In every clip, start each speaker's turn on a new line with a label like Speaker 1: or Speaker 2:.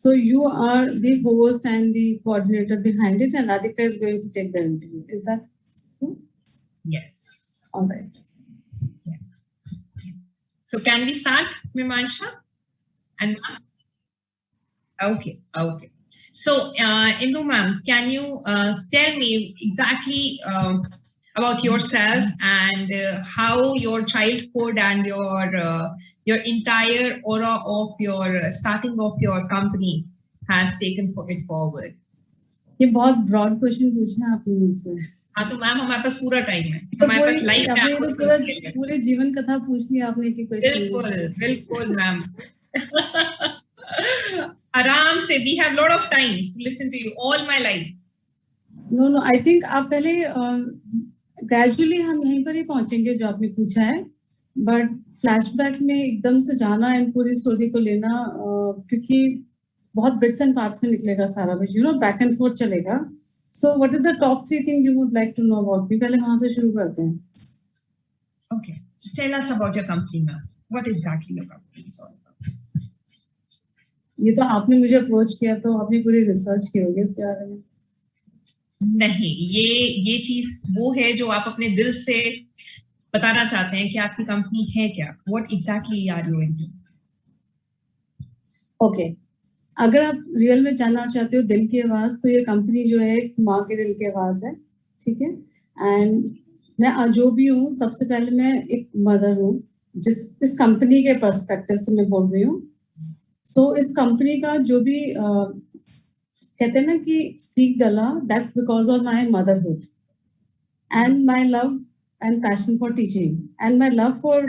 Speaker 1: So you are the host and the coordinator behind it, and Radhika is going to take the interview. Is that so?
Speaker 2: Yes.
Speaker 1: All right.
Speaker 2: Yeah. So can we start, Mimaansha? And okay. So Indu ma'am, can you tell me exactly about yourself and how your childhood and your entire aura of your starting of your company has taken it forward?
Speaker 1: ये बहुत broad question पूछना आपने मुझसे.
Speaker 2: हाँ तो ma'am हमारे पास पूरा time है.
Speaker 1: तो
Speaker 2: हमारे पास लाइव
Speaker 1: आपने तो पूरे जीवन कथा पूछ ली आपने की क्वेश्चन.
Speaker 2: बिल्कुल मैम. आराम से. We have lot of time to listen to you all my life.
Speaker 1: No, I think आप पहले gradually हम यहीं पर ही पहुंचेंगे जो आपने पूछा है, but flashback में एकदम से जाना and पूरी स्टोरी को लेना क्योंकि बहुत bits and parts में निकलेगा सारा कुछ, back and forth चलेगा. So what are the top 3 things you would like to know about me? पहले वहां से शुरू करते हैं.
Speaker 2: Okay, tell us about your company now. What exactly your company is all about?
Speaker 1: ये तो आपने मुझे अप्रोच किया तो आपने पूरी रिसर्च की होगी इसके बारे में.
Speaker 2: नहीं, ये चीज वो है जो आप अपने दिल से बताना चाहते हैं कि आपकी कंपनी है क्या. What exactly are you into?
Speaker 1: Okay. अगर आप रियल में जानना चाहते हो दिल की आवाज तो ये कंपनी जो है माँ के दिल की आवाज है. ठीक है. एंड मैं जो भी हूँ सबसे पहले मैं एक मदर हूँ इस कंपनी के पर्सपेक्टिव से मैं बोल रही हूँ. सो इस कंपनी का जो भी कहते हैं ना कि सीख डला, that's because of my motherhood and my love and passion for teaching and my love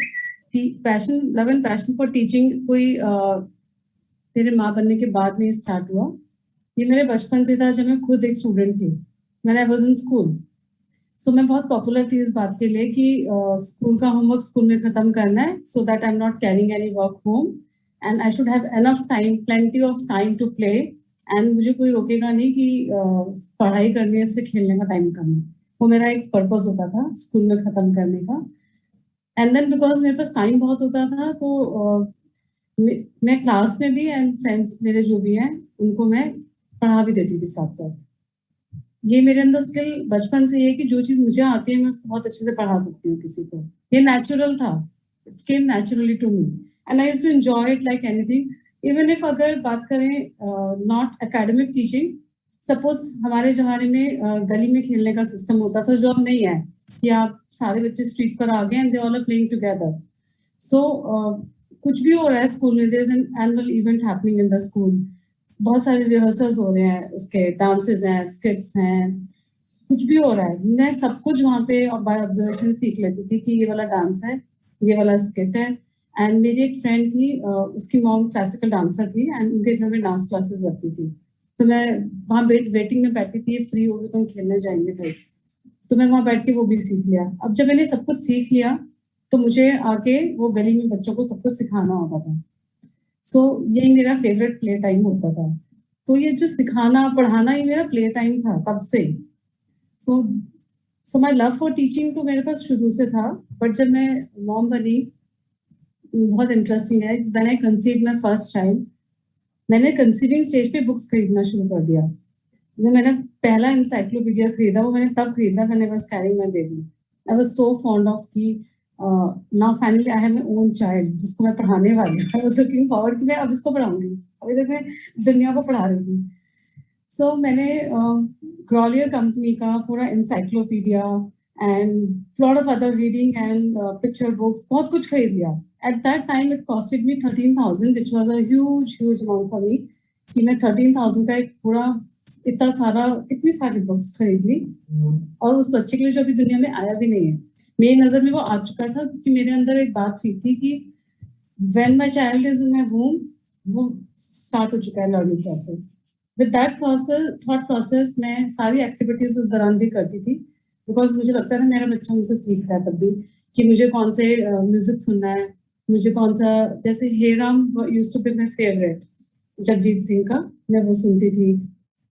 Speaker 1: and passion for teaching कोई मेरे माँ बनने के बाद नहीं स्टार्ट हुआ. ये मेरे बचपन से था जब मैं खुद एक स्टूडेंट थी. When I was in school. So मैं बहुत पॉपुलर थी इस बात के लिए कि स्कूल का होमवर्क स्कूल में खत्म करना है so that I'm not carrying any work home and I should have enough time, plenty of time to play and मुझे कोई रोकेगा नहीं कि पढ़ाई करनी है इसलिए खेलने का टाइम कम है. वो मेरा एक पर्पस होता था स्कूल में खत्म करने का. एंड देन बिकॉज मेरे पास टाइम बहुत होता था तो मैं क्लास में भी एंड फ्रेंड्स मेरे जो भी हैं उनको मैं पढ़ा भी देती थी साथ साथ. ये मेरे अंदर स्किल बचपन से ये कि जो चीज मुझे आती है मैं उसको बहुत अच्छे से पढ़ा सकती हूँ किसी को. ये नेचुरल था. It came naturally to me and I used to enjoy it like anything. Even if अगर बात करें नॉट एकेडमिक टीचिंग, सपोज हमारे जमाने में गली में खेलने का सिस्टम होता था जो अब नहीं है कि आप सारे बच्चे स्ट्रीट पर आ गए and they all are playing together. So कुछ भी हो रहा है स्कूल में, there is an annual event happening in the school. बहुत सारे रिहर्सल्स हो रहे हैं, उसके डांसेस हैं, स्किट्स हैं, कुछ भी हो रहा है. मैं सब कुछ वहाँ पे बाय ऑब्जर्वेशन सीख लेती थी कि ये वाला डांस है, ये वाला स्किट है. एंड मेरी एक फ्रेंड थी, उसकी मॉम क्लासिकल डांसर थी एंड उनके घर में डांस क्लासेस लगती थी. तो मैं वहाँ वेटिंग में बैठती थी, फ्री होगी तो हम खेलने जाएंगे टाइप्स. तो मैं वहाँ बैठ के वो भी सीख लिया. अब जब मैंने सब कुछ सीख लिया तो मुझे आके वो गली में बच्चों को सब कुछ सिखाना होता था. सो यही मेरा फेवरेट प्ले टाइम होता था. तो ये जो सिखाना पढ़ाना ये मेरा प्ले टाइम था तब से. सो माई लव फॉर टीचिंग तो मेरे पास शुरू से था. बट जब मैं मॉम बनी, बहुत इंटरेस्टिंग है, when I conceived my first child, मैंने कंसीविंग स्टेज पे बुक्स खरीदना शुरू कर दिया. जो मैंने पहला इंसाइक्लोपीडिया खरीदा वो मैंने तब खरीदा when I was carrying my baby. I was so fond of की now finally I have my own child जिसको मैं पढ़ाने वाली हूँ. आई वाज लुकिंग फॉरवर्ड कि मैं अब इसको पढ़ाऊंगी. अभी तक मैं दुनिया को पढ़ा रही थी. सो मैंने ग्रॉलियर कंपनी का पूरा encyclopedia and lot of other reading and picture books बहुत कुछ खरीद लिया. At that time it costed me 13,000 which was a huge amount for me कि मैं 13,000 का एक पूरा इतनी सारी बुक्स खरीद ली. और उस बच्चे के लिए जो अभी दुनिया में आया भी नहीं है, मेरी नजर में वो आ चुका था क्योंकि मेरे अंदर एक बात थी कि when my child is in my womb, वो स्टार्ट हो चुका है learning process. With that thought process मैं सारी एक्टिविटीज उस दौरान भी करती थी बिकॉज मुझे लगता था मेरा बच्चा मुझसे सीख रहा है तब भी कि मुझे कौन से म्यूजिक सुनना है, मुझे कौन सा, जैसे हे Ram used to be my favourite, Jagjit Singh का मैं वो सुनती थी.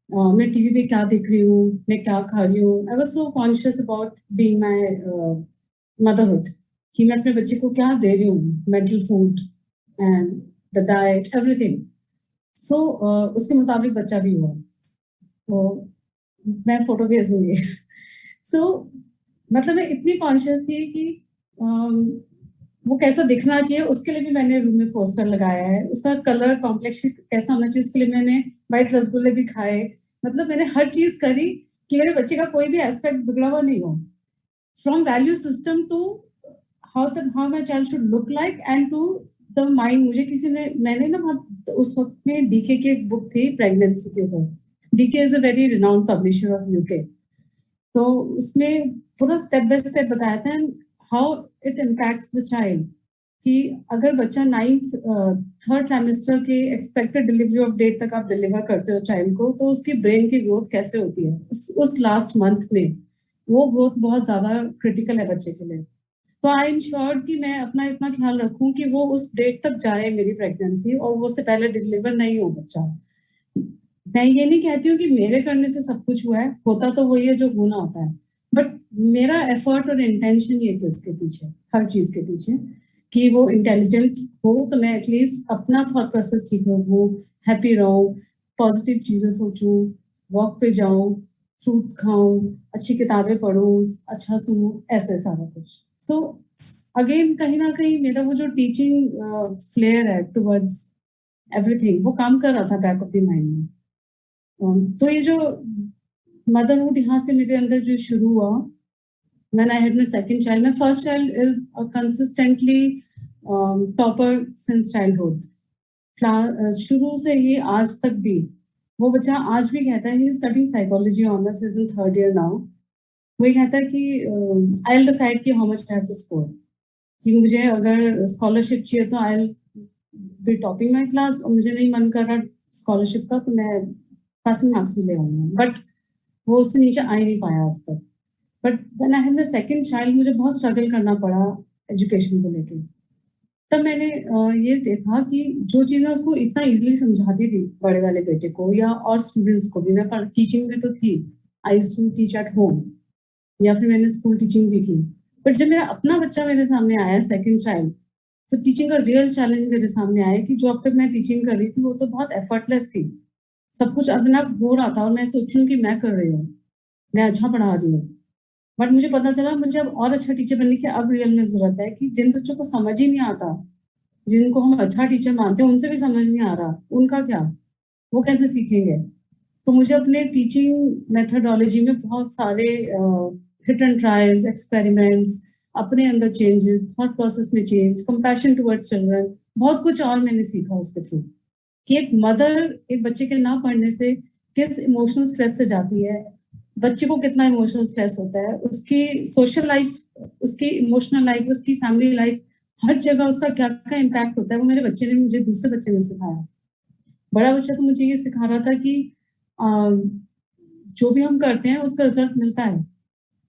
Speaker 1: मैं टीवी पे क्या देख रही हूँ, मैं क्या खा रही हूँ. I was so conscious about being my motherhood कि मैं अपने बच्चे को क्या दे रही हूँ, mental food and the diet everything. So उसके मुताबिक बच्चा भी हुआ, तो मैं फोटो भेज दूंगी। सो मतलब मैं इतनी कॉन्शियस थी कि वो कैसा दिखना चाहिए, उसके लिए भी मैंने रूम में पोस्टर लगाया है। उसका कलर कॉम्प्लेक्शन कैसा होना चाहिए, उसके लिए मैंने व्हाइट रसगुल्ले भी खाए। मतलब मैंने हर चीज करी कि मेरे बच्चे का कोई भी एस्पेक्ट बिगड़ा हुआ नहीं हो, from value system to how my child should look like and to the mind. मुझे किसी ने, मैंने ना बहुत उस वक्त में डीके की एक बुक थी प्रेगनेंसी के ऊपर। DK is a very renowned publisher of UK, तो उसमें पूरा स्टेप बाय स्टेप बताया था how it impacts the child, कि अगर बच्चा 9th 3rd ट्राइमेस्टर के एक्सपेक्टेड डिलीवरी ऑफ डेट तक आप डिलीवर करते हो चाइल्ड को, तो उसकी ब्रेन की ग्रोथ कैसे होती है उस लास्ट मंथ में, वो ग्रोथ बहुत ज्यादा क्रिटिकल है बच्चे के लिए। तो आई इंश्योर्ड कि मैं अपना इतना ख्याल रखूं कि वो उस डेट तक जाए मेरी प्रेगनेंसी, और वो से पहले डिलीवर नहीं हो बच्चा। मैं ये नहीं कहती हूँ कि मेरे करने से सब कुछ हुआ है, होता तो वही है जो होना होता है, बट मेरा एफर्ट और इंटेंशन ये थी इसके पीछे, हर चीज के पीछे, कि वो इंटेलिजेंट हो, तो मैं एटलीस्ट अपना थॉट प्रोसेस ठीक रखूँ, हैप्पी रहूँ, पॉजिटिव चीजें सोचूं, वॉक पे जाऊं, फ्रूट्स खाऊं, अच्छी किताबें पढूं, अच्छा सुनूं, ऐसे सारा कुछ। सो अगेन कहीं ना कहीं मेरा वो जो टीचिंग फ्लेयर है टुवर्ड्स एवरीथिंग, वो काम कर रहा था बैक ऑफ द माइंड में। तो ये जो मदरहुड यहाँ से मेरे अंदर जो शुरू हुआ, when I had my second child, my first child is a consistently topper since childhood. शुरू से ही आज तक भी वो बच्चा आज भी कहता है, he is studying psychology honours, is in 3rd year now. वो ये कहता है कि आई विल डिसाइड कि how much I have to score, कि मुझे अगर स्कॉलरशिप चाहिए तो I will be topping my class, और मुझे नहीं मन कर रहा स्कॉलरशिप का तो मैं पासिंग मार्क्स में ले आऊंगा, बट वो उससे नीचे आ ही नहीं पाया आज तक। But when I had my second child, मुझे बहुत स्ट्रगल करना पड़ा एजुकेशन को लेके। तब मैंने ये देखा कि जो चीज़ें उसको इतना इजीली समझाती थी, बड़े वाले बेटे को या और स्टूडेंट्स को भी, मैं टीचिंग में तो थी, I used to teach at home, या फिर मैंने स्कूल टीचिंग भी की, बट जब मेरा अपना बच्चा मेरे सामने आया, सेकंड चाइल्ड, तो टीचिंग का रियल चैलेंज मेरे सामने आया कि जो अब तक मैं टीचिंग कर रही थी वो तो बहुत एफर्टलेस थी, सब कुछ अपने आप हो रहा था, और मैं सोच रही हूँ कि मैं कर रही हूँ, मैं अच्छा पढ़ा रही हूँ। बट मुझे पता चला मुझे अब और अच्छा टीचर बनने की अब रियल में जरूरत है, कि जिन बच्चों को समझ ही नहीं आता, जिनको हम अच्छा टीचर मानते हैं, उनसे भी समझ नहीं आ रहा, उनका क्या, वो कैसे सीखेंगे। तो मुझे अपने टीचिंग मेथडोलॉजी में बहुत सारे हिट एंड ट्रायल्स, एक्सपेरिमेंट्स, अपने अंदर चेंजेस, थॉट प्रोसेस में चेंज, कंपैशन टुवर्ड्स चिल्ड्रन, बहुत कुछ और मैंने सीखा उसके थ्रू, कि एक मदर एक बच्चे के ना पढ़ने से किस इमोशनल स्ट्रेस से जाती है, बच्चे को कितना इमोशनल स्ट्रेस होता है, उसकी सोशल लाइफ, उसकी इमोशनल लाइफ, उसकी फैमिली लाइफ, हर जगह उसका क्या क्या इम्पैक्ट होता है, वो मेरे बच्चे ने मुझे दूसरे बच्चे ने सिखाया। बड़ा बच्चा तो मुझे ये सिखा रहा था कि जो भी हम करते हैं उसका रिजल्ट मिलता है,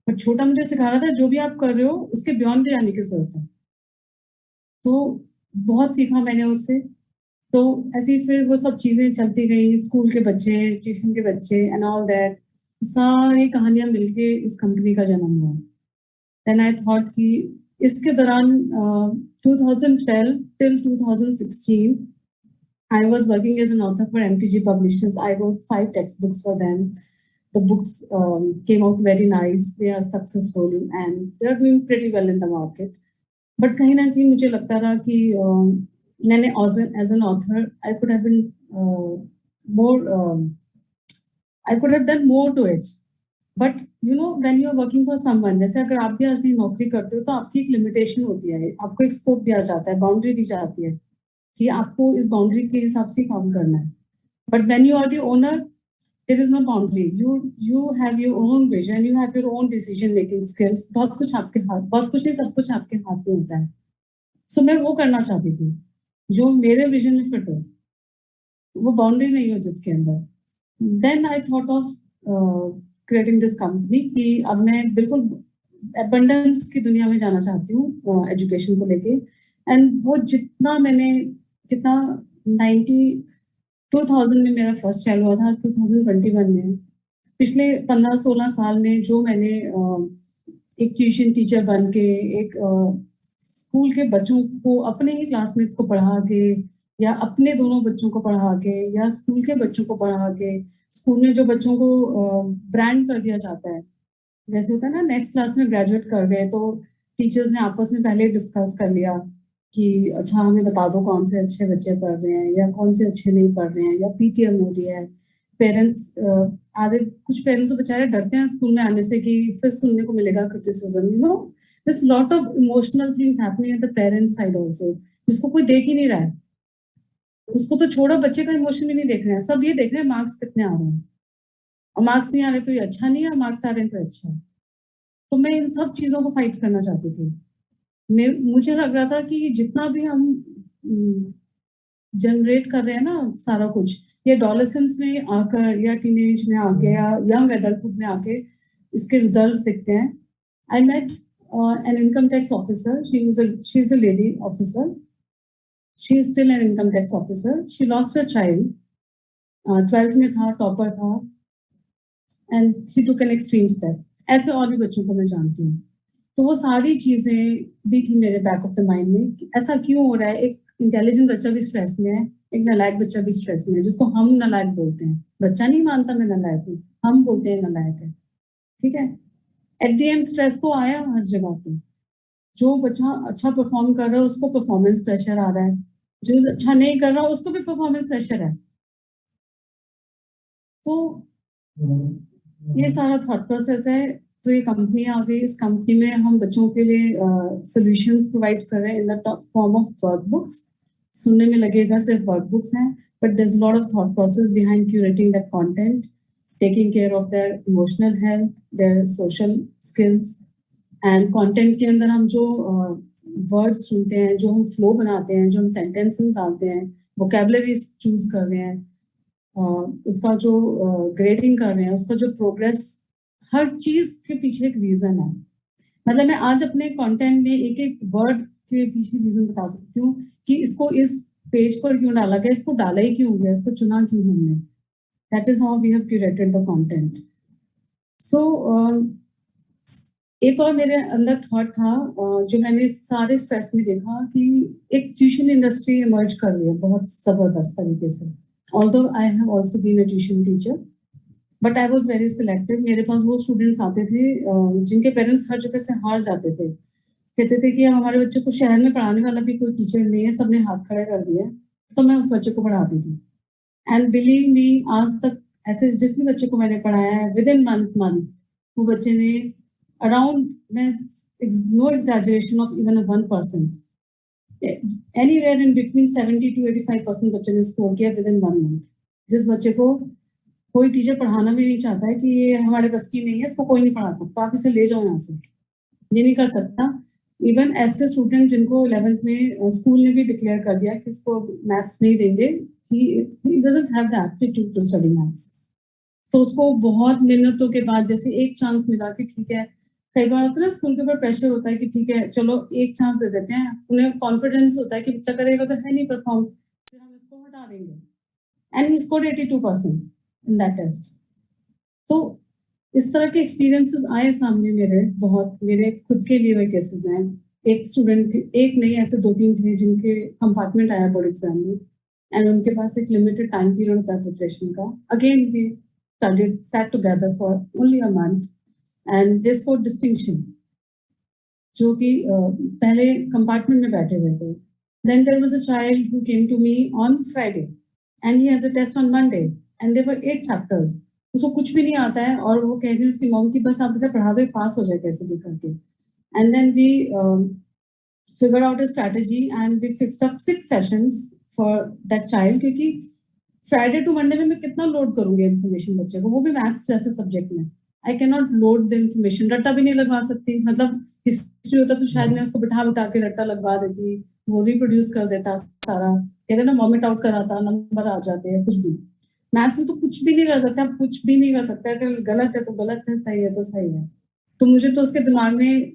Speaker 1: बट छोटा मुझे सिखा रहा था जो भी आप कर रहे हो उसके बियॉन्ड भी जाने की जरूरत है। तो बहुत सीखा मैंने उससे। तो ऐसे ही फिर वो सब चीजें चलती गई, स्कूल के बच्चे, ट्यूशन के बच्चे एंड ऑल दैट, सारी कहानियां मिलके इस कंपनी का जन्म हुआ। देन आई थॉट कि इसके दौरान 2012 till 2016 I was working as an author for MTG Publishers. I wrote 5 textbooks for them. The books came out very nice. They are successful and they are doing pretty well in the market. But कहीं ना कहीं मुझे लगता रहा कि मैंने as an author I could have been more I could have done more to it. But you know when you are working for someone, जैसे अगर आप भी आज भी नौकरी करते हो तो आपकी एक लिमिटेशन होती है, आपको एक स्कोप दिया जाता है, बाउंड्री दी जाती है कि आपको इस बाउंड्री के हिसाब से काम करना है। But when you are the owner, there is no boundary, you have your own vision, you have your own decision making skills, बहुत कुछ आपके हाथ, बहुत कुछ नहीं, सब कुछ आपके हाथ में होता है। सो मैं वो करना चाहती थी जो मेरे विजन में फिट हो, वो बाउंड्री नहीं हो जिसके अंदर। Then I thought of creating this company, कि अब मैं बिल्कुल एबंडेंस की दुनिया में जाना चाहती हूँ एजुकेशन को लेके। एंड वो जितना मैंने, कितना 2000 में मेरा फर्स्ट चाइल्ड हुआ था, 2021 में, पिछले 15-16 साल में जो मैंने एक ट्यूशन टीचर बन के, एक स्कूल के बच्चों को, अपने ही क्लासमेट्स को पढ़ा के, या अपने दोनों बच्चों को पढ़ा के या स्कूल के बच्चों को पढ़ा के, स्कूल में जो बच्चों को ब्रांड कर दिया जाता है, जैसे होता है ना नेक्स्ट क्लास में ग्रेजुएट कर गए तो टीचर्स ने आपस में पहले डिस्कस कर लिया कि अच्छा हमें बता दो कौन से अच्छे बच्चे पढ़ रहे हैं या कौन से अच्छे नहीं पढ़ रहे हैं, या पीटीएम हो रही है। पेरेंट्स आधे कुछ पेरेंट्स तो बेचारे डरते हैं स्कूल में आने से कि फिर सुनने को मिलेगा criticism, you know this lot of emotional things happening at the parents side also, जिसको कोई देख ही नहीं रहा है। उसको तो छोड़ो, बच्चे का इमोशन भी नहीं देख रहे हैं, सब ये देख रहे हैं मार्क्स कितने आ रहे हैं, और मार्क्स नहीं आ रहे तो ये अच्छा नहीं है, मार्क्स आ रहे हैं तो अच्छा है। तो मैं इन सब चीजों को फाइट करना चाहती थी। मुझे लग रहा था कि जितना भी हम जनरेट कर रहे हैं ना सारा कुछ, ये एडोलेसेंस में आकर या टीनेज में आके या यंग एडल्टहुड में आके इसके रिजल्ट्स दिखते हैं। I met an income tax officer, she is a lady officer, she is still an income tax officer, she lost her child, 12th में था, टॉपर था, and he took an extreme step. ऐसे और भी बच्चों को मैं जानती हूँ। तो वो सारी चीजें भी थी मेरे बैक ऑफ द माइंड में कि ऐसा क्यों हो रहा है, एक इंटेलिजेंट बच्चा भी स्ट्रेस में है, एक नालायक बच्चा भी स्ट्रेस में है, जिसको हम नालायक बोलते हैं। बच्चा नहीं मानता मैं नालायक हूँ, हम बोलते हैं नालायक है, ठीक है। एट द एंड स्ट्रेस तो आया हर जगह पे। जो बच्चा अच्छा परफॉर्म कर रहा है उसको परफॉर्मेंस प्रेशर आ रहा है, जो अच्छा नहीं कर रहा उसको भी परफॉर्मेंस प्रेशर है। तो ये सारा थॉट प्रोसेस है। तो ये कंपनी आ गई, इस कंपनी में हम बच्चों के लिए सॉल्यूशंस प्रोवाइड कर रहे हैं in the form of workbooks. सुनने में लगेगा सिर्फ वर्कबुक्स हैं, but there is lot of thought process behind curating that content, taking care of their emotional health, their social skills. And content के अंदर हम जो वर्ड्स सुनते हैं, जो हम फ्लो बनाते हैं, जो हम सेंटेंसेस डालते हैं, वोकैबुलरी चूज कर रहे हैं, उसका जो ग्रेडिंग कर रहे हैं, उसका जो प्रोग्रेस, हर चीज के पीछे एक रीजन है। मतलब मैं आज अपने कंटेंट में एक एक वर्ड के पीछे रीजन बता सकती हूँ कि इसको इस पेज पर क्यों डाला गया, इसको डाला ही क्यों गया, इसको चुना क्यों हमने। That is how we have curated the content. So एक और मेरे अंदर थॉट था जो मैंने सारे स्ट्रेस में देखा कि एक ट्यूशन इंडस्ट्री इमर्ज कर रही है बहुत जबरदस्त तरीके से। Although I have also been a tuition teacher, but I was very selective. मेरे पास वो स्टूडेंट्स आते थे जिनके पेरेंट्स हर जगह से हार जाते थे, कहते थे कि हमारे बच्चे को शहर में पढ़ाने वाला भी कोई टीचर नहीं है, सबने हाथ खड़े कर दिए। तो मैं उस बच्चे को पढ़ाती थी, एंड बिलीव मी आज तक ऐसे जिस भी बच्चे को मैंने पढ़ाया है विद इन मंथ वो बच्चे ने around, no exaggeration of even 1%, anywhere in between 70 to 85% बच्चे ने स्कोर किया विद इन 1 month। जिस बच्चे को कोई टीचर पढ़ाना भी नहीं चाहता है कि ये हमारे बस की नहीं है, इसको कोई नहीं पढ़ा सकता, आप इसे ले जाओ यहाँ से, ये नहीं कर सकता। इवन ऐसे स्टूडेंट जिनको 11th में स्कूल ने भी डिक्लेयर कर दिया कि इसको मैथ्स नहीं देंगे, he doesn't have the aptitude to study maths। तो उसको बहुत मेहनतों के बाद जैसे एक चांस मिला कि ठीक है, कई बार होता है ना स्कूल के ऊपर प्रेशर होता है कि ठीक है चलो एक चांस दे देते हैं, उन्हें कॉन्फिडेंस होता है कि बच्चा करेगा तो है नहीं परफॉर्म, फिर हम इसको हटा देंगे। And he scored 82% in that test. तो इस तरह के एक्सपीरियंसेस आए सामने मेरे, बहुत मेरे खुद के लिए हुए केसेस हैं। एक स्टूडेंट, एक नहीं ऐसे 2-3 थे जिनके कंपार्टमेंट आया बोर्ड एग्जाम में, एंड उनके पास एक लिमिटेड टाइम पीरियड होता है प्रिपरेशन का। Again we studied, sat together for only a month and they scored distinction, जो कि पहले कंपार्टमेंट में बैठे हुए थे। Then there was a child who came to me on Friday and he has a test on Monday and there were 8 chapters. उसको कुछ भी नहीं आता है और वो कह रही है उसकी मॉम की बस आप इसे पढ़ा दो, पास हो जाए कैसे भी करके। And then we figured out a strategy and we fixed up 6 sessions for that child, क्योंकि फ्राइडे टू मंडे में मैं कितना लोड करूंगी इन्फॉर्मेशन बच्चे को, वो भी मैथ्स जैसे सब्जेक्ट में। I can not load the information, रट्टा भी नहीं लगवा सकती। मतलब हिस्ट्री होता तो शायद मैं उसको बिठा के रट्टा लगवा देती, वो रिप्रोड्यूस कर देता सारा, कहते ना वॉमिट आउट कराता, नंबर आ जाते हैं, कुछ भी। मैथ्स में तो कुछ भी नहीं कर सकते, आप कुछ भी नहीं कर सकते, अगर गलत है तो गलत है, सही है तो सही है। तो मुझे तो उसके दिमाग में,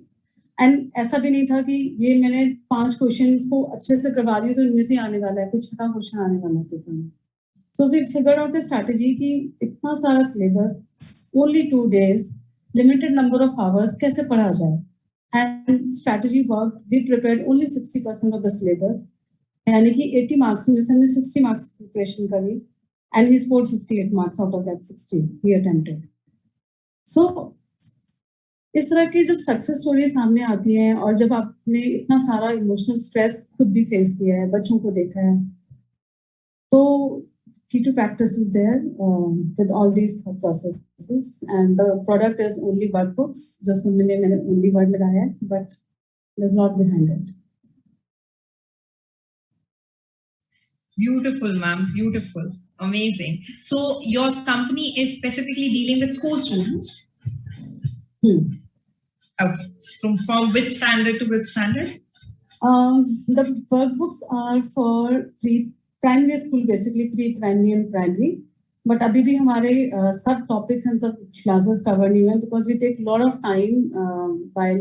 Speaker 1: एंड ऐसा भी नहीं था कि ये मैंने 5 क्वेश्चन को अच्छे से करवा दिए तो इनमें से आने वाला है, कुछ छठा क्वेश्चन आने वाला है पेपर में। So we figured out a strategy कि इतना सारा syllabus, only 2 days, limited number of hours, कैसे पढ़ा जाए। And strategy work, we prepared only 60% of the syllabus यानी कि 80 मार्क्स में जैसे हमने 60 मार्क्स प्रिपरेशन करी and he scored 58 marks out of that 60 ही अटेम्प्टेड. सो इस तरह की जब सक्सेस स्टोरी सामने आती है और जब आपने इतना सारा इमोशनल स्ट्रेस खुद भी फेस किया है, बच्चों को देखा है, तो key to practice is there with all these thought processes, and the product is only workbooks. जो सुनने में मैंने only word लगाया है, but there's a lot behind it.
Speaker 2: Beautiful, ma'am. Beautiful. Amazing. So your company is specifically dealing with school students? Okay. From which standard to which standard?
Speaker 1: The workbooks are for primary school, basically pre-primary and primary. But abhi bhi hamare sub topics and sub classes cover nahi hai because we take a lot of time while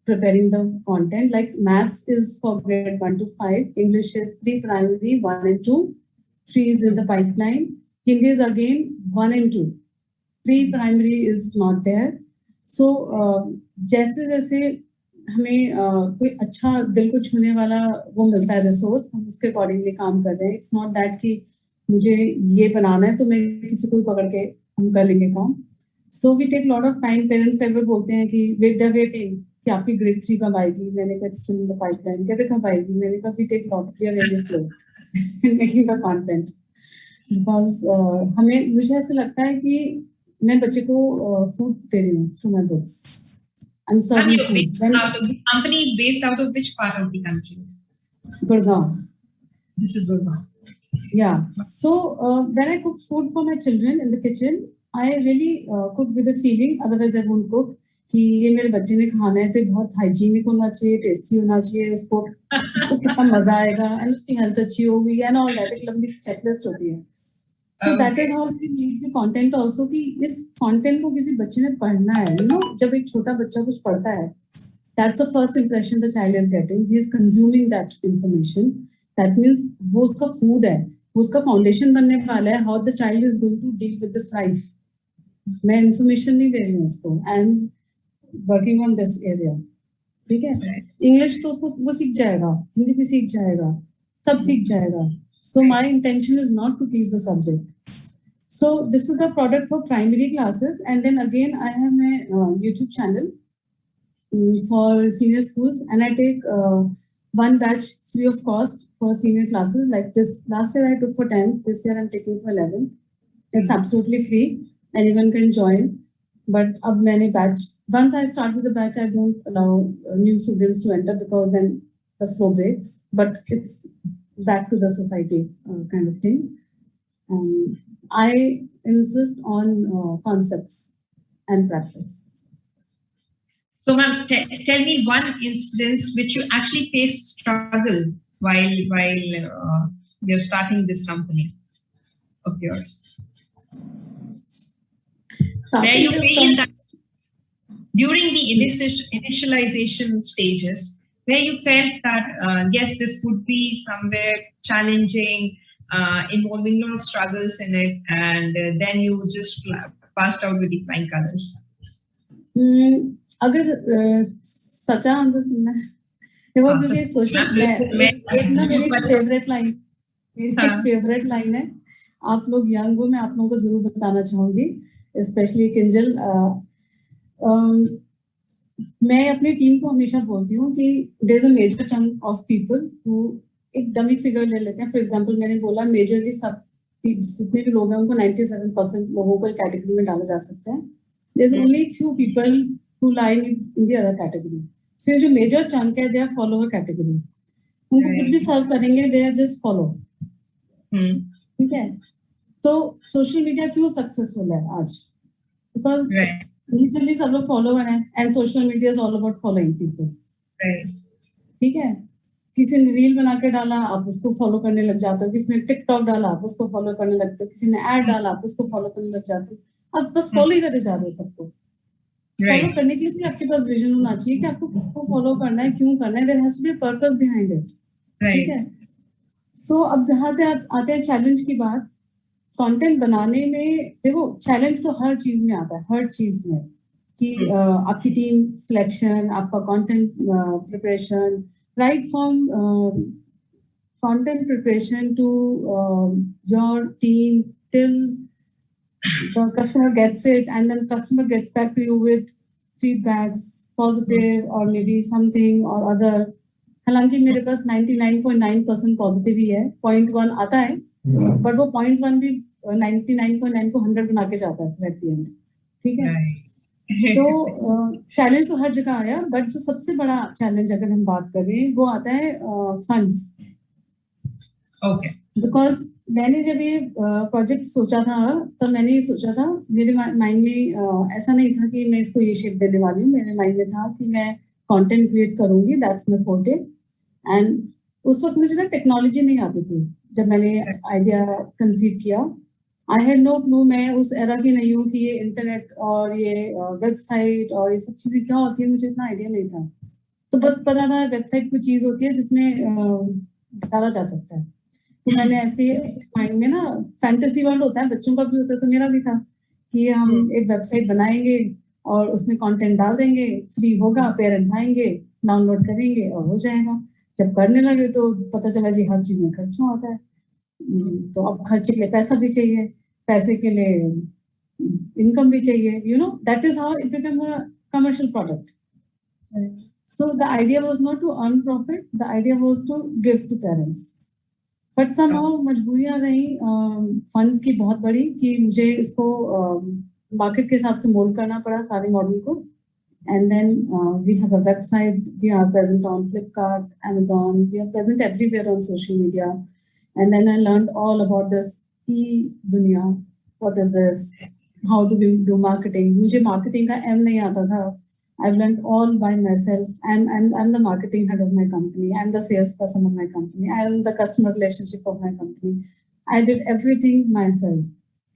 Speaker 1: preparing the content. Like maths is for grade 1 to 5, English is pre-primary 1 and 2, 3 is in the pipeline, Hindi is again 1 and 2. Pre-primary is not there. So जैसे जैसे हमें कोई अच्छा दिल को छूने वाला वो मिलता है रिसोर्स, हम उसके अकॉर्डिंगली काम कर रहे हैं. इट्स नॉट दैट कि मुझे ये बनाना है तो मैं किसी को भी पकड़ के हम कर लेंगे काम. So we take lot of time. Parents ever बोलते हैं कि वेटिंग कि आपकी ग्रेड 3 कब आएगी. मैंने कहा स्टिल इन द पाइपलाइन. कहते कब आएगी. मैंने कहा we take lot we are really slow in making the content because हमें मुझे ऐसा लगता है कि मैं बच्चे को फूड दे रही हूँ through my books. I'm serving food.
Speaker 2: The company is based out of which part of the country?
Speaker 1: Gurgaon.
Speaker 2: This is Gurgaon.
Speaker 1: Yeah. So when I cook food for my children in the kitchen, I really cook with a feeling. Otherwise, I won't cook. कि ये मेरे बच्चे ने खाना है तो बहुत hygienic होना चाहिए, टेस्टी होना चाहिए, उसको कितना मजा आएगा एंड उसकी हेल्थ अच्छी होगी एंड ऑल दैट. एक लंबी चेकलिस्ट होती है. So that is how we make the content also कि इस content को किसी बच्चे ने पढ़ना है. You know, जब एक छोटा बच्चा कुछ पढ़ता है, that's the first impression the child is getting. He is consuming that information. That means वो उसका food है, वो उसका foundation बनने वाला है. How the child is going to deal with this life. मैं information नहीं दे रही हूँ उसको. I'm working on this area. ठीक है? English तो उसको वो सीख जाएगा, हिंदी भी सीख जाएगा, सब सीख जाएगा. So my intention is not to teach the subject. So this is the product for primary classes, and then again I have my YouTube channel for senior schools, and I take one batch free of cost for senior classes. Like this last year I took for 10th, this year I'm taking for 11th. It's absolutely free, anyone can join. But ab maine batch, once I start with the batch, I don't allow new students to enter because then the flow breaks. But it's back to the society kind of thing. I insist on concepts and practice.
Speaker 2: So ma'am, tell me one instance which you actually faced struggle while you're starting this company of yours. Where you faced that during the initialization stages, where you felt that yes, this could be somewhere challenging, involving a lot of struggles in it, and then you just passed out with the flying colors.
Speaker 1: अगर सच्चा answer सुनना है देखो, क्योंकि social एक ना मेरी favourite line है. आप लोग यंग हो, मैं आप लोगों को जरूर बताना चाहूंगी, स्पेशली किंजल. मैं अपनी टीम को हमेशा बोलती हूँ कि there is a major chunk of people who एक डमी फिगर ले लेते हैं. फॉर एग्जांपल मैंने बोला मेजरली सब जितने भी लोग हैं उनको 97% लोगों को एक कैटेगरी में डाला जा सकता है. There is only few people who lie in the other category. So ये जो मेजर चंक है दे आर फॉलोअर कैटेगरी. उनको कुछ भी सर्व करेंगे दे आर जस्ट फॉलो. ठीक है. तो सोशल मीडिया क्यों सक्सेसफुल है आज? बिकॉज डिजिटली सब लोग फॉलोअर हैं and social media is all about following people. ठीक है. किसी ने रील बना के डाला, आप उसको फॉलो करने लग जाते हो. किसी ने टिकटॉक डाला, आप उसको फॉलो करने लगते हो. किसी ने ऐड डाला, आप उसको फॉलो करने लग जाते हो. आप बस फॉलो ही करते जा रहे हो सबको. फॉलो करने के लिए आपके पास विजन होना चाहिए कि आपको किसको फॉलो करना है, क्यों करना है. There has to be a purpose behind it. ठीक है. सो अब जहाँ आते हैं चैलेंज की बात. कंटेंट बनाने में देखो चैलेंज तो हर चीज में आता है, हर चीज में, कि आपकी टीम सिलेक्शन, आपका content preparation, right from content preparation to your team till the customer gets it, and then customer gets back to you with feedbacks, positive or maybe something or other. हालांकि मेरे पास 99.9% positive ही है, 0.1 आता है, but वो 0.1 भी 99.9 को 100 बना के जाता है एट द एंड, ठीक है। तो चैलेंज तो हर जगह आया, बट जो सबसे बड़ा चैलेंज अगर हम बात करें वो आता है फंड्स। ओके, बिकॉज मैंने जब ये प्रोजेक्ट सोचा था तो मैंने ये सोचा था, मेरे माइंड में ऐसा नहीं था कि मैं इसको ये शेप देने वाली हूँ, मेरे माइंड में था कि मैं कंटेंट क्रिएट करूंगी, दैट्स माय फोर्टे। एंड उस वक्त मुझे ना टेक्नोलॉजी नहीं आती थी जब मैंने आइडिया कंसीव किया। आई हैड नो क्लू, मैं उस एरा की नहीं हूँ कि ये इंटरनेट और ये वेबसाइट और ये सब चीजें क्या होती है, मुझे इतना आइडिया नहीं था। तो पता था वेबसाइट कोई चीज होती है जिसमें डाला जा सकता है। तो मैंने ऐसे माइंड में ना, फैंटेसी वर्ल्ड होता है, बच्चों का भी होता है, तो मेरा भी था कि हम एक वेबसाइट बनाएंगे और उसमें कंटेंट डाल देंगे, फ्री होगा, पेरेंट्स आएंगे, डाउनलोड करेंगे और हो जाएगा। जब करने लगे तो पता चला जी हर चीज में खर्चा होता है, तो अब खर्चे के लिए पैसा भी चाहिए, पैसे के लिए इनकम भी चाहिए, you know, that is how it become a commercial product. So the idea was not to earn profit, the idea was to give to parents. But somehow मजबूरियां रही फंड्स की बहुत बड़ी कि मुझे इसको मार्केट के हिसाब से मोल्ड करना पड़ा सारे मॉडल को। And then we have a website, we are present on Flipkart, Amazon, we are present everywhere on social media. And then I learned all about this e-dunya, what is this, how do we do marketing. मुझे marketing का M नहीं आता था, I've learned all by myself. I'm the marketing head of my company, I'm the salesperson of my company, I'm the customer relationship of my company. I did everything myself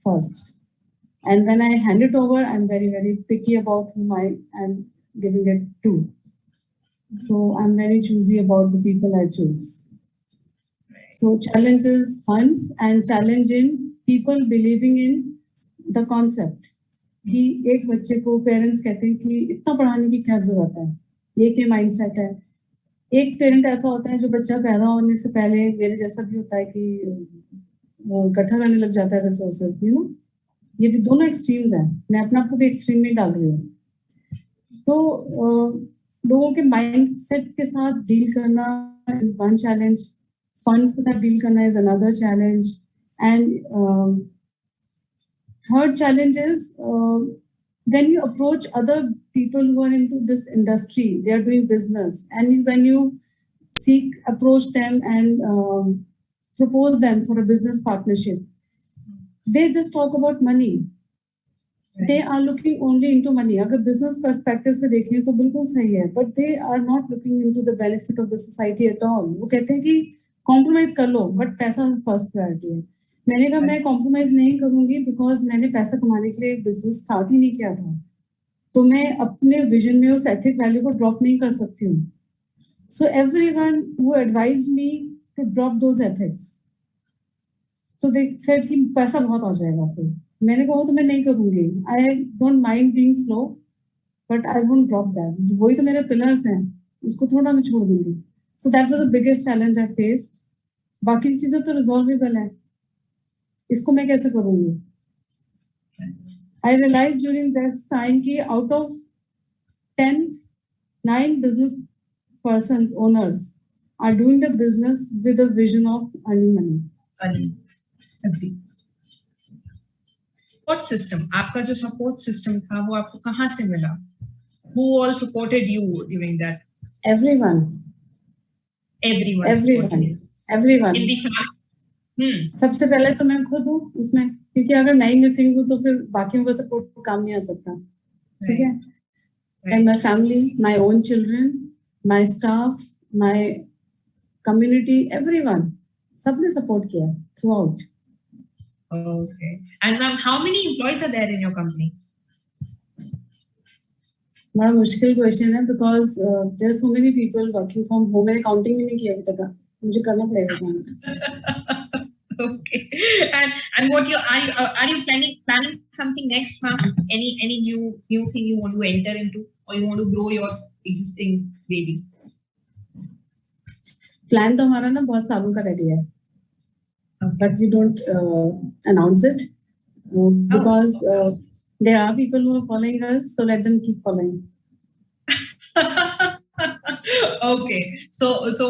Speaker 1: first. And when I hand it over, I'm very, very picky about whom I am giving it to. So I'm very choosy about the people I choose. So challenges, funds, and challenge in people believing in the concept. कि एक बच्चे को parents कहते हैं कि इतना पढ़ाने की क्या जरूरत है, ये क्या माइंडसेट है। एक पेरेंट ऐसा होता है जो बच्चा पैदा होने से पहले, मेरे जैसा भी होता है कि वो इकट्ठा करने लग जाता है रिसोर्सेज, यू नो। ये भी दोनों एक्सट्रीम्स हैं, मैं अपने आप को भी एक्सट्रीम में डाल रही हूँ। तो लोगों के माइंडसेट के साथ डील करना इज वन चैलेंज, फंड्स के साथ डील करना is another challenge, and third challenge is when you approach other people who are into this industry, they are doing business, and when you approach them and propose them for a business partnership, they just talk about money. They are looking only into money. अगर business perspective से देखें तो बिल्कुल सही है, but they are not looking into the benefit of the society at all. वो कहते हैं कि compromise कर लो, but पैसा first priority है। मैंने कहा मैं compromise नहीं करूँगी, because मैंने पैसा कमाने के लिए business start ही नहीं किया था, तो मैं अपने vision में उस ethic value को drop नहीं कर सकती हूँ। So everyone who advised me to drop those ethics, तो they said कि पैसा बहुत आ जाएगा। फिर मैंने कहा वो तो मैं नहीं करूँगी, I don't mind being slow, but I won't drop that. वही तो मेरे pillars हैं, उसको थोड़ा मैं छोड़ दूँगी। So that was the biggest challenge I faced. बाकी चीजें तो resolvable है, इसको मैं कैसे करूँगी? I realized during this time कि out of 10, 9 business persons, owners are doing the business with the vision of earning money.
Speaker 2: Support system, आपका जो support system था वो आपको कहाँ से मिला? Who all supported you during that?
Speaker 1: Everyone.
Speaker 2: In the family.
Speaker 1: सबसे पहले तो मैं खुद हूँ उसमें, क्योंकि अगर मैं ही मिसिंग हूँ तो फिर बाकियों का सपोर्ट काम नहीं आ सकता, ठीक है। And my family, my own children, my staff, my community, everyone, सबने सपोर्ट किया throughout.
Speaker 2: Okay. And ma'am, how many employees are there in your company?
Speaker 1: बड़ा मुश्किल क्वेश्चन है, because there are so many people working from home. मैंने counting भी नहीं किया अभी तक, मुझे करना पड़ेगा।
Speaker 2: Okay. And what are you planning something next, ma'am? Any new thing you want to enter into, or you want to grow your existing baby?
Speaker 1: Plan तो हमारा ना बहुत सालों का रेडी है, but we don't announce it because there are people who are following us, so let them keep following.
Speaker 2: Okay, so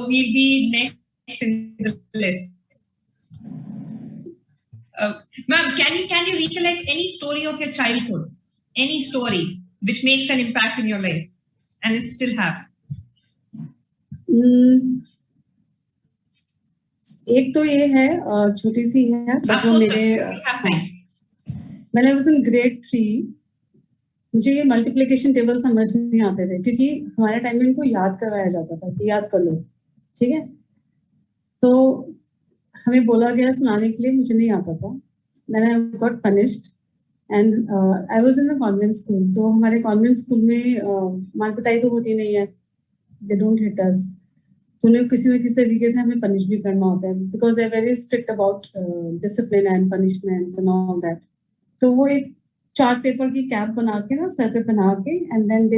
Speaker 2: we'll be next in the list. Ma'am, can you recollect any story of your childhood, any story which makes an impact in your life, and it still have?
Speaker 1: एक तो ये है, छोटी सी है, but वो मेरे मैंने was in grade 3, मुझे ये मल्टीप्लिकेशन टेबल समझ नहीं आते थे क्योंकि हमारे टाइम में इनको याद करवाया जाता था कि याद कर लो, ठीक है। तो हमें बोला गया सुनाने के लिए, मुझे नहीं आता था। Then I got punished and I was in a convent school. तो हमारे convent school में मार पिटाई तो होती नहीं है, they don't hit us. तो उन्हें किसी न किसी तरीके से हमें पनिश भी करना होता है because they are very strict about discipline and punishments and all that. तो वो एक चार्ट पेपर की कैप बना के ना सर पे पहना के and then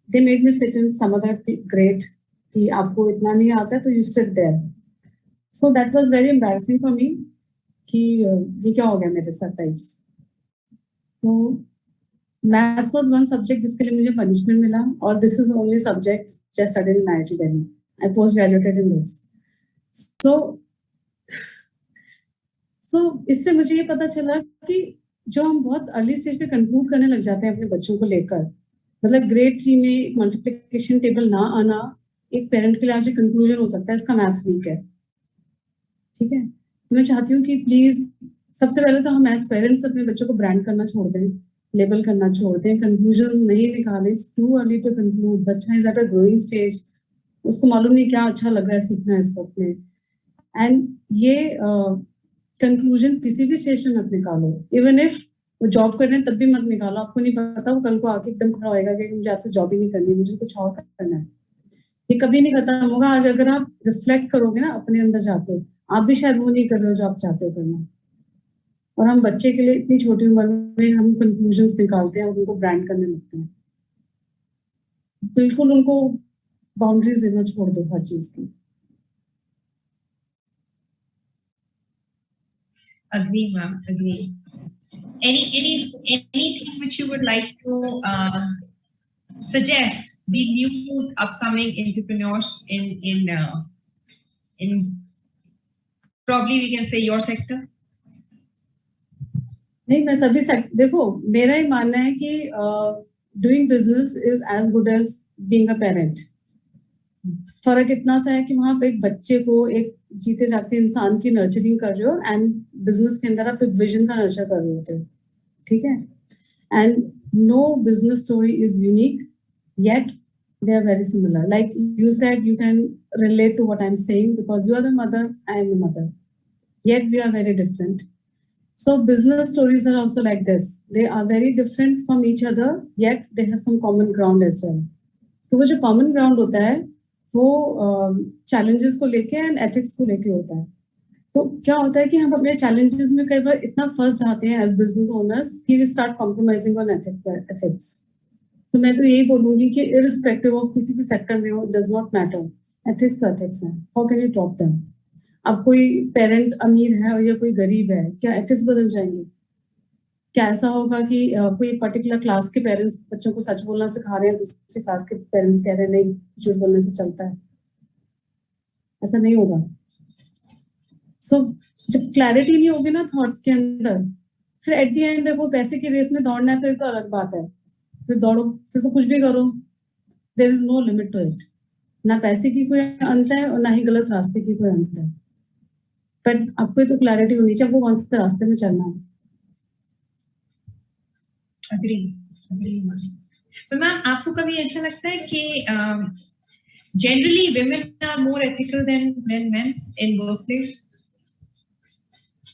Speaker 1: they made me sit in some other grade कि आपको इतना नहीं आता है तो you sit there. So that was very embarrassing for me कि ये क्या हो गया मेरे साथ टाइप्स। तो मैथ्स वाज वन सब्जेक्ट जिसके लिए मुझे पनिशमेंट मिला और this is the only subject just studied in IIT Delhi. I post graduated in this. So इससे मुझे ये पता चला कि जो हम बहुत अर्ली स्टेज पे कंक्लूड करने लग जाते हैं अपने बच्चों को लेकर, मतलब ग्रेड 3 में मल्टीप्लिकेशन टेबल ना आना एक पेरेंट के लिए आज कंक्लूजन हो सकता है इसका मैथ्स वीक है, ठीक है। तो मैं चाहती हूँ कि प्लीज सबसे पहले तो हम एज पेरेंट्स अपने बच्चों को ब्रांड करना छोड़ दें, लेबल करना छोड़ दें, कंक्लूजन्स नहीं निकालें। It's too early to conclude. बच्चा is at a growing stage, उसको मालूम नहीं क्या अच्छा लग रहा है सीखना इस वक्त में। एंड ये कंक्लूजन किसी भी स्टेज पे मत निकालो, इवन इफ वो जॉब कर रहे हैं तब भी मत निकालो। आपको नहीं पता वो कल को आके एकदम खड़ा होएगा कि मुझे आज से जॉब ही नहीं करनी, मुझे कुछ और करना है। ये कभी नहीं खत्म होगा। आज अगर आप रिफ्लेक्ट करोगे ना अपने अंदर जाके, आप भी शायद वो नहीं कर रहे हो जो आप चाहते हो करना। और हम बच्चे के लिए इतनी छोटी उम्र में हम कंक्लूजन्स निकालते हैं और उनको ब्रांड करने लगते हैं। बिल्कुल उनको बाउंड्रीज देना छोड़ दो हर चीज की।
Speaker 2: Agree, ma'am. Agree. Anything which you would like to suggest the new upcoming entrepreneurs in probably we can say your sector?
Speaker 1: नहीं, मैं सभी देखो, मेरा ही मानना है कि doing business is as good as being a parent. फर्क इतना सा है कि वहां पे एक बच्चे को, एक जीते जागते इंसान की नर्चरिंग कर रहे हो एंड बिजनेस के अंदर आप एक विजन का नर्चर कर रहे होते हो, ठीक है। And no business story is unique, yet they are very similar. Like you said, you can relate to what I'm saying because you are a mother, I am a mother, yet we are very different. So business stories are also like this. They are very different from each other, yet they have some common ground as well. तो वो जो common ground होता है वो challenges को लेके and ethics को लेके होता है। तो क्या होता है कि हम अपने challenges में कई बार इतना फंस जाते हैं as business owners कि we start compromising on ethics. तो मैं तो यही बोलूंगी कि irrespective of किसी भी सेक्टर में हो, does not matter, ethics तो ethics है। How can you drop them? अब कोई पेरेंट अमीर है या कोई गरीब है, क्या एथिक्स बदल जाएंगे? क्या ऐसा होगा कि कोई पर्टिकुलर क्लास के पेरेंट्स बच्चों को सच बोलना सिखा रहे हैं, दूसरी क्लास के पेरेंट्स कह रहे हैं नहीं झूठ बोलने से चलता है? ऐसा नहीं होगा। सो जब क्लैरिटी नहीं होगी ना थॉट्स के अंदर, फिर एट द एंड देखो पैसे की रेस में दौड़ना है तो एक तो अलग बात है, फिर दौड़ो, फिर तो कुछ भी करो, there is no limit to it. ना पैसे की कोई अंत है और ना ही गलत रास्ते की कोई अंत है, बट आपको तो क्लैरिटी होनी चाहिए आपको कौन से रास्ते में चलना है।
Speaker 2: Agree. तो मैम आपको कभी ऐसा लगता है कि generally women are more ethical than men in workplace?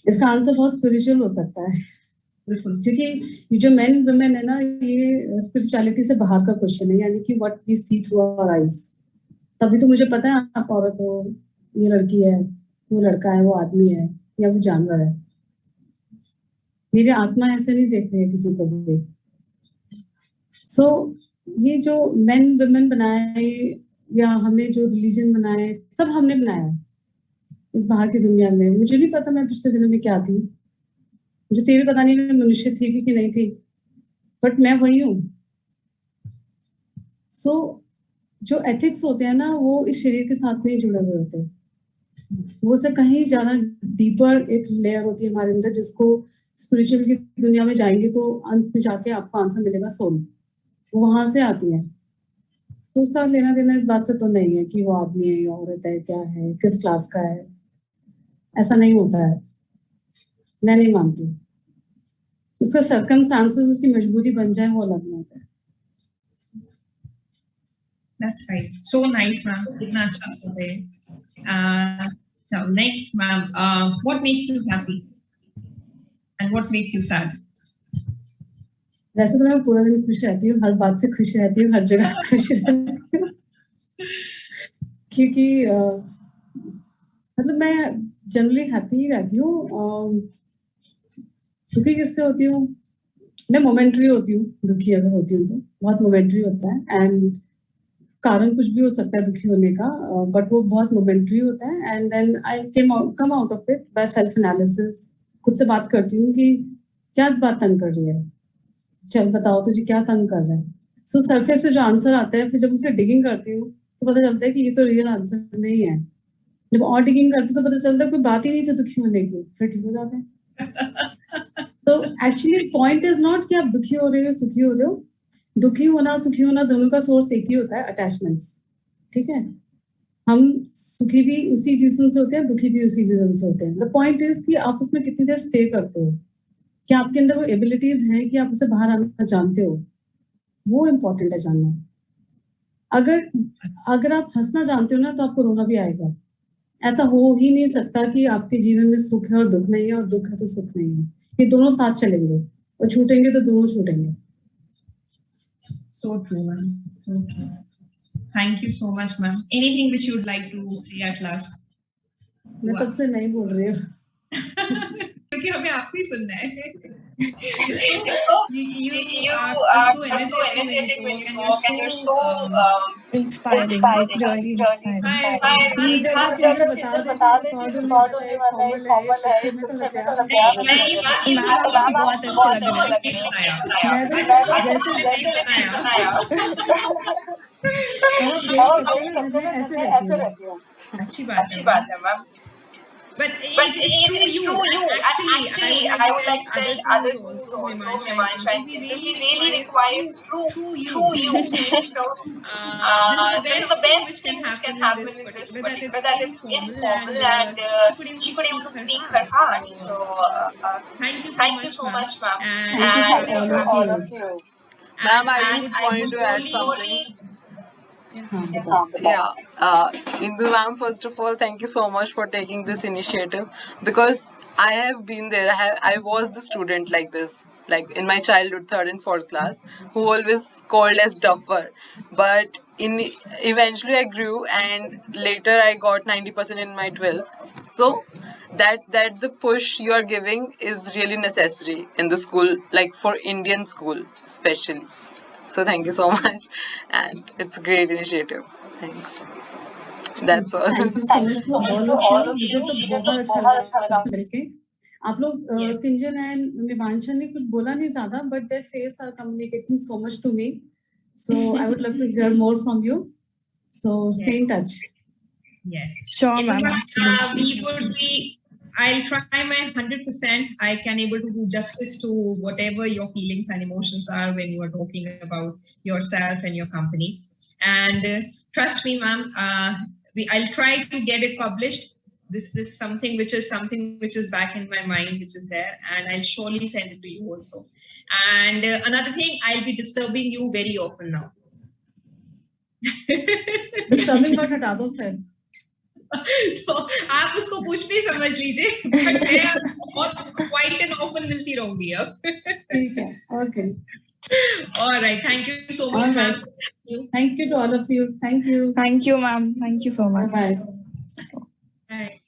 Speaker 1: इसका आंसर बहुत स्पिरिचुअल हो सकता है, बिल्कुल, क्योंकि ये जो मेन वुमेन है ना, ये स्पिरिचुअलिटी से बाहर का क्वेश्चन है, यानी कि what we see through our eyes. तभी तो मुझे पता है आप औरत हो, ये लड़की है, वो लड़का है, वो आदमी है या वो जानवर है। मेरी आत्मा ऐसे नहीं देख रही है किसी को भी। सो ये जो मेन वुमेन बनाए या हमने जो रिलीजन बनाए सब हमने बनाया है इस बाहर की दुनिया में। मुझे नहीं पता मैं पिछले जन्म में क्या थी, मुझे तो भी पता नहीं मैं मनुष्य थी भी कि नहीं थी, बट मैं वही हूँ। सो जो एथिक्स होते हैं ना वो इस शरीर के साथ नहीं जुड़े हुए होते, वो से कहीं ज्यादा डीपर एक लेयर होती है हमारे अंदर, जिसको स्पिरिचुअल की दुनिया में जाएंगे तो अंत में जाके आपको आंसर मिलेगा सोल, वो वहां से आती है। तो उसका लेना देना इस बात से तो नहीं है कि वो आदमी है या औरत है, क्या है, किस क्लास का है, ऐसा नहीं होता है, मैं नहीं मानती। उसका सर्कमस्टांसेस उसकी मजबूरी बन जाए वो अलग बात है।
Speaker 2: That's right. So nice, ma'am. कितना अच्छा बोल रहे हैं। So next, ma'am, what makes you happy and what makes you sad?
Speaker 1: वैसे तो मैं पूरा दिन खुश रहती हूँ, हर बात से खुश रहती हूँ, हर जगह खुश रहती हूँ क्योंकि मतलब मैं जनरली हैप्पी रहती हूँ। दुखी किससे होती हूँ? मैं मोमेंट्री होती हूँ, दुखी अगर होती हूँ तो बहुत मोमेंट्री होता है, एंड कारण कुछ भी हो सकता है दुखी होने का, बट वो बहुत मोमेंट्री होता है। And then I come out of it by self analysis. खुद से बात करती हूँ कि क्या बात तंग कर रही है, चल बताओ तुझे क्या तंग कर रहा है। सो सरफेस पे जो आंसर आता है, फिर जब उसका डिगिंग करती हूँ तो पता चलता है कि ये तो रियल आंसर नहीं है। जब और डिगिंग करती तो पता चलता है कोई बात ही नहीं थी दुखी होने की, फिर ठीक हो जाते हैं। तो एक्चुअली पॉइंट इज नॉट कि आप दुखी हो रहे हो सुखी हो रहे हो, दुखी होना सुखी होना दोनों का सोर्स एक ही होता है, अटैचमेंट्स। ठीक है, हम सुखी भी उसी रीजन से होते हैं, दुखी भी उसी रीजन से होते हैं। द पॉइंट इज कि आप उसमें कितनी देर स्टे करते हो, क्या आपके अंदर वो एबिलिटीज हैं कि आप उसे बाहर आना जानते हो, वो इम्पोर्टेंट है जानना। अगर आप हंसना जानते हो ना तो आपको रोना भी आएगा। ऐसा हो ही नहीं सकता कि आपके जीवन में सुख है और दुख नहीं है, और दुख है तो सुख नहीं है, ये दोनों साथ चलेंगे, और छूटेंगे तो दोनों छूटेंगे।
Speaker 2: So true, ma'am. So true. Thank you so much, ma'am. Anything which you would like to say at last?
Speaker 1: मैं तब से नहीं बोल रही हूँ
Speaker 2: क्योंकि हमें आपको ही सुनना है। You are so energetic when you talk, and you're so
Speaker 3: inspiring, like really inspiring.
Speaker 1: मुझे अगर किंजल बता दे कि रिकॉर्ड होने वाला है, फॉर्मल है, पूछे में थोड़ा प्यार हो
Speaker 3: मैम आपको बहुत अच्छा लग रहा है।
Speaker 1: मैं जैसे आप देख सकते हैं ना, मैं ऐसे रहती हूँ।
Speaker 2: अच्छी बात है ma'am. But it is through you. Actually, I would like to tell other two also, Memansha and Kinjal, we really require through you. So this is the best thing which can happen in this particular, that it's informal and she could able to speak her heart. So thank you so much, ma'am.
Speaker 1: Thank you to all of you.
Speaker 4: Ma'am, I just wanted to add something. Indu ma'am, first of all, thank you so much for taking this initiative, because I have been there. I was the student like this, like in my childhood, 3rd and 4th class, who always called as duffer. But eventually I grew, and later I got 90% in my 12th. So that the push you are giving is really necessary in the school, like for Indian school especially. So thank you so much, and it's a great initiative. Thanks. That's all.
Speaker 1: Thank you so much for all of you. मुझे तो बहुत अच्छा लगा सबसे मिलके। आप लोग Kinjal and मेमांशा ने कुछ बोला नहीं ज्यादा, but their face are communicating so much to me. So I would love to hear more from you. So stay in touch.
Speaker 2: Yes.
Speaker 3: Sure, ma'am.
Speaker 2: I'll try my 100%. I can able to do justice to whatever your feelings and emotions are when you are talking about yourself and your company. And trust me, ma'am, I'll try to get it published. This something which is back in my mind, which is there, and I'll surely send it to you also. And another thing, I'll be disturbing you very often now.
Speaker 1: Disturbing but हटा दो फिर।
Speaker 2: तो आप उसको कुछ भी समझ लीजिए, but मैं बहुत quite and often मिलती रहूंगी अब।
Speaker 1: ठीक है, okay.
Speaker 2: All right, thank you so much, ma'am.
Speaker 1: Thank you to all of you. Thank you.
Speaker 3: Thank you, ma'am. Thank you so much.
Speaker 1: Bye.
Speaker 2: Bye.